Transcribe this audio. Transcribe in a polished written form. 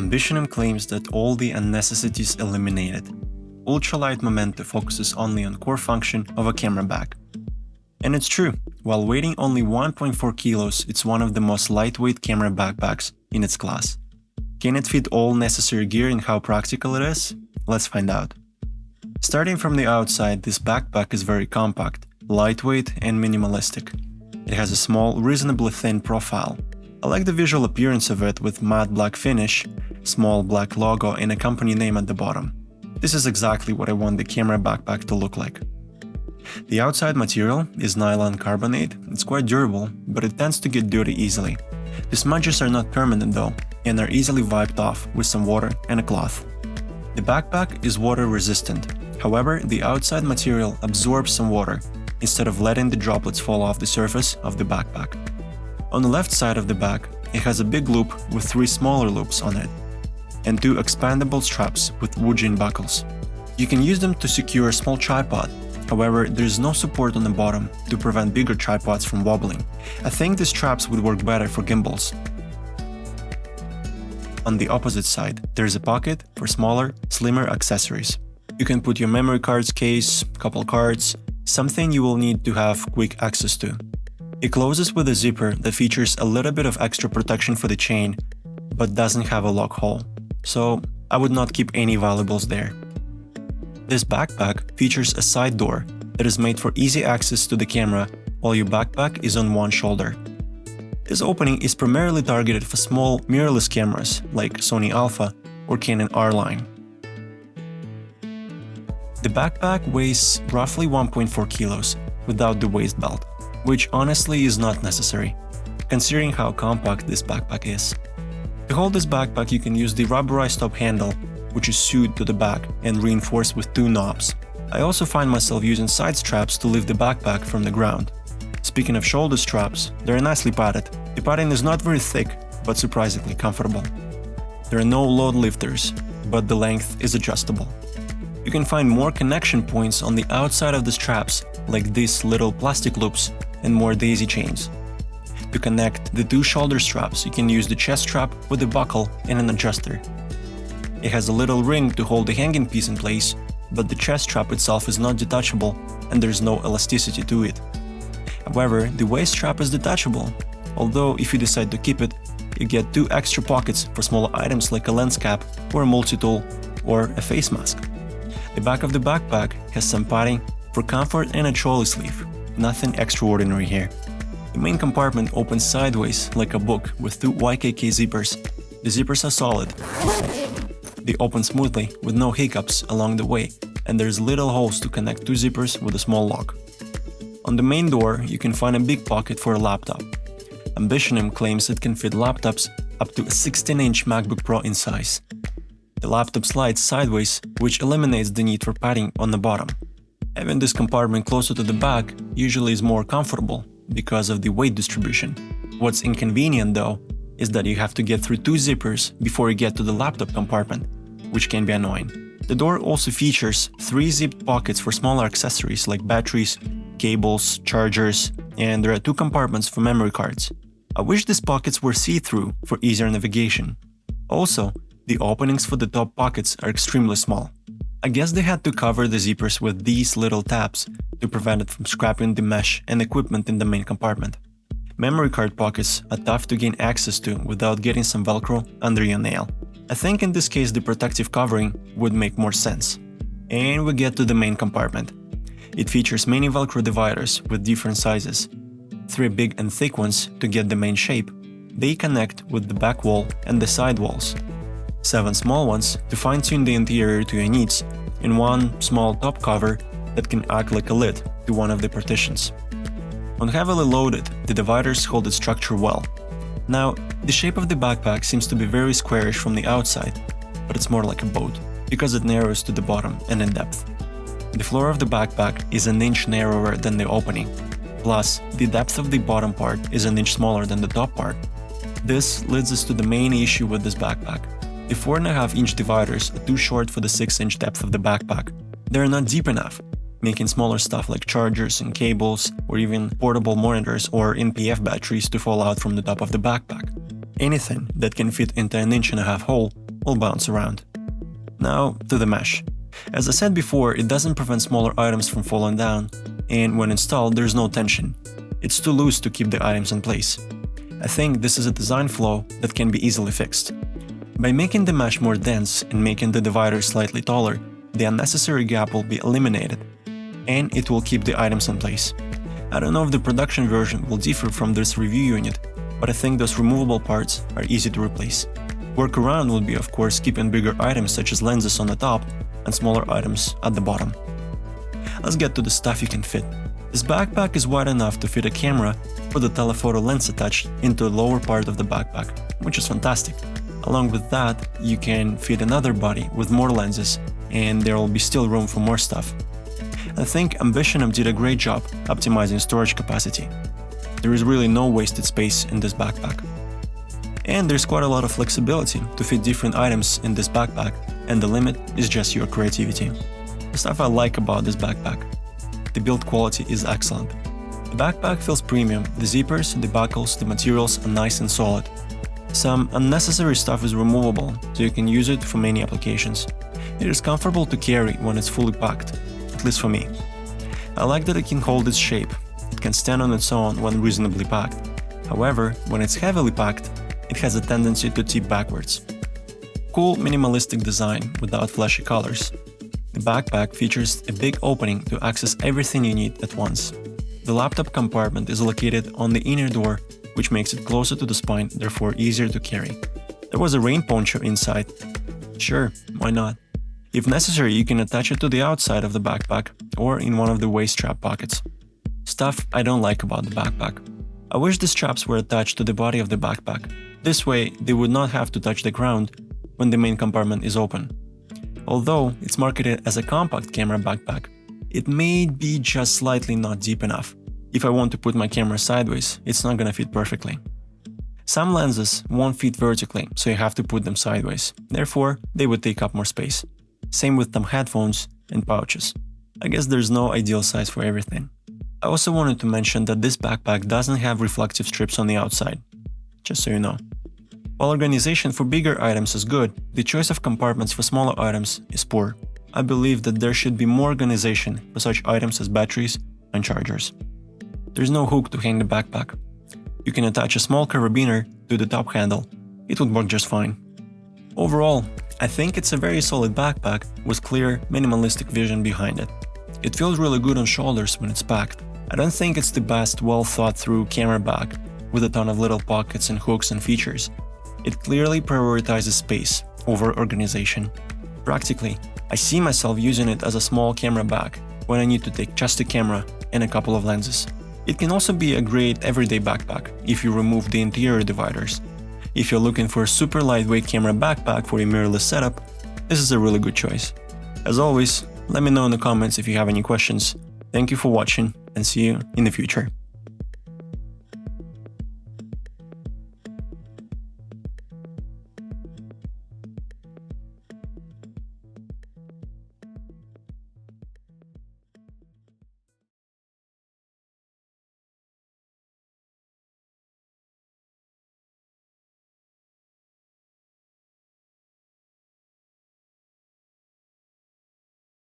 Ambitionem claims that all the unnecessities eliminated. Ultralight Momento focuses only on core function of a camera bag. And it's true, while weighing only 1.4 kilos, it's one of the most lightweight camera backpacks in its class. Can it fit all necessary gear and how practical it is? Let's find out. Starting from the outside, this backpack is very compact, lightweight and minimalistic. It has a small, reasonably thin profile. I like the visual appearance of it with matte black finish, small black logo and a company name at the bottom. This is exactly what I want the camera backpack to look like. The outside material is nylon carbonate. It's quite durable, but it tends to get dirty easily. The smudges are not permanent though, and are easily wiped off with some water and a cloth. The backpack is water resistant. However, the outside material absorbs some water instead of letting the droplets fall off the surface of the backpack. On the left side of the bag, it has a big loop with 3 smaller loops on it, and 2 expandable straps with wood-jean buckles. You can use them to secure a small tripod. However, there is no support on the bottom to prevent bigger tripods from wobbling. I think the straps would work better for gimbals. On the opposite side, there is a pocket for smaller, slimmer accessories. You can put your memory cards case, couple cards, something you will need to have quick access to. It closes with a zipper that features a little bit of extra protection for the chain, but doesn't have a lock hole, so I would not keep any valuables there. This backpack features a side door that is made for easy access to the camera while your backpack is on one shoulder. This opening is primarily targeted for small mirrorless cameras like Sony Alpha or Canon R-line. The backpack weighs roughly 1.4 kilos without the waist belt, which honestly is not necessary, considering how compact this backpack is. To hold this backpack you can use the rubberized top handle, which is sewed to the back and reinforced with 2 knobs. I also find myself using side straps to lift the backpack from the ground. Speaking of shoulder straps, they're nicely padded. The padding is not very thick, but surprisingly comfortable. There are no load lifters, but the length is adjustable. You can find more connection points on the outside of the straps, like these little plastic loops and more daisy chains. To connect the 2 shoulder straps, you can use the chest strap with a buckle and an adjuster. It has a little ring to hold the hanging piece in place, but the chest strap itself is not detachable and there's no elasticity to it. However, the waist strap is detachable, although if you decide to keep it, you get 2 extra pockets for smaller items like a lens cap or a multi-tool or a face mask. The back of the backpack has some padding for comfort and a trolley sleeve. Nothing extraordinary here. The main compartment opens sideways like a book with 2 YKK zippers. The zippers are solid. They open smoothly with no hiccups along the way, and there's little holes to connect 2 zippers with a small lock. On the main door, you can find a big pocket for a laptop. Ambitionem claims it can fit laptops up to a 16-inch MacBook Pro in size. The laptop slides sideways, which eliminates the need for padding on the bottom. Having this compartment closer to the back usually is more comfortable because of the weight distribution. What's inconvenient though is that you have to get through 2 zippers before you get to the laptop compartment, which can be annoying. The door also features 3 zipped pockets for smaller accessories like batteries, cables, chargers, and there are 2 compartments for memory cards. I wish these pockets were see-through for easier navigation. Also, the openings for the top pockets are extremely small. I guess they had to cover the zippers with these little tabs to prevent it from scraping the mesh and equipment in the main compartment. Memory card pockets are tough to gain access to without getting some Velcro under your nail. I think in this case the protective covering would make more sense. And we get to the main compartment. It features many Velcro dividers with different sizes. 3 big and thick ones to get the main shape. They connect with the back wall and the side walls. 7 small ones to fine-tune the interior to your needs, and 1 small top cover that can act like a lid to one of the partitions. When heavily loaded, the dividers hold its structure well. Now, the shape of the backpack seems to be very squarish from the outside, but it's more like a boat, because it narrows to the bottom and in depth. The floor of the backpack is an inch narrower than the opening, plus the depth of the bottom part is an inch smaller than the top part. This leads us to the main issue with this backpack. The 4.5-inch dividers are too short for the 6-inch depth of the backpack. They're not deep enough, making smaller stuff like chargers and cables or even portable monitors or NPF batteries to fall out from the top of the backpack. Anything that can fit into an 1.5-inch hole will bounce around. Now to the mesh. As I said before, it doesn't prevent smaller items from falling down, and when installed there's no tension. It's too loose to keep the items in place. I think this is a design flaw that can be easily fixed. By making the mesh more dense and making the divider slightly taller, the unnecessary gap will be eliminated, and it will keep the items in place. I don't know if the production version will differ from this review unit, but I think those removable parts are easy to replace. Workaround would be, of course, keeping bigger items such as lenses on the top and smaller items at the bottom. Let's get to the stuff you can fit. This backpack is wide enough to fit a camera with a telephoto lens attached into the lower part of the backpack, which is fantastic. Along with that, you can fit another body with more lenses, and there will be still room for more stuff. I think Ambitionem did a great job optimizing storage capacity. There is really no wasted space in this backpack. And there's quite a lot of flexibility to fit different items in this backpack, and the limit is just your creativity. The stuff I like about this backpack. The build quality is excellent. The backpack feels premium, the zippers, the buckles, the materials are nice and solid. Some unnecessary stuff is removable, so you can use it for many applications. It is comfortable to carry when it's fully packed, at least for me. I like that it can hold its shape. It can stand on its own when reasonably packed. However, when it's heavily packed, it has a tendency to tip backwards. Cool minimalistic design without flashy colors. The backpack features a big opening to access everything you need at once. The laptop compartment is located on the inner door, which makes it closer to the spine, therefore easier to carry. There was a rain poncho inside. Sure, why not? If necessary, you can attach it to the outside of the backpack or in one of the waist strap pockets. Stuff I don't like about the backpack. I wish the straps were attached to the body of the backpack. This way, they would not have to touch the ground when the main compartment is open. Although it's marketed as a compact camera backpack, it may be just slightly not deep enough. If I want to put my camera sideways, it's not gonna fit perfectly. Some lenses won't fit vertically, so you have to put them sideways. Therefore, they would take up more space. Same with some headphones and pouches. I guess there's no ideal size for everything. I also wanted to mention that this backpack doesn't have reflective strips on the outside, just so you know. While organization for bigger items is good, the choice of compartments for smaller items is poor. I believe that there should be more organization for such items as batteries and chargers. There's no hook to hang the backpack. You can attach a small carabiner to the top handle. It would work just fine. Overall, I think it's a very solid backpack with clear, minimalistic vision behind it. It feels really good on shoulders when it's packed. I don't think it's the best well-thought-through camera bag with a ton of little pockets and hooks and features. It clearly prioritizes space over organization. Practically, I see myself using it as a small camera bag when I need to take just a camera and a couple of lenses. It can also be a great everyday backpack if you remove the interior dividers. If you're looking for a super lightweight camera backpack for a mirrorless setup, this is a really good choice. As always, let me know in the comments if you have any questions. Thank you for watching and see you in the future.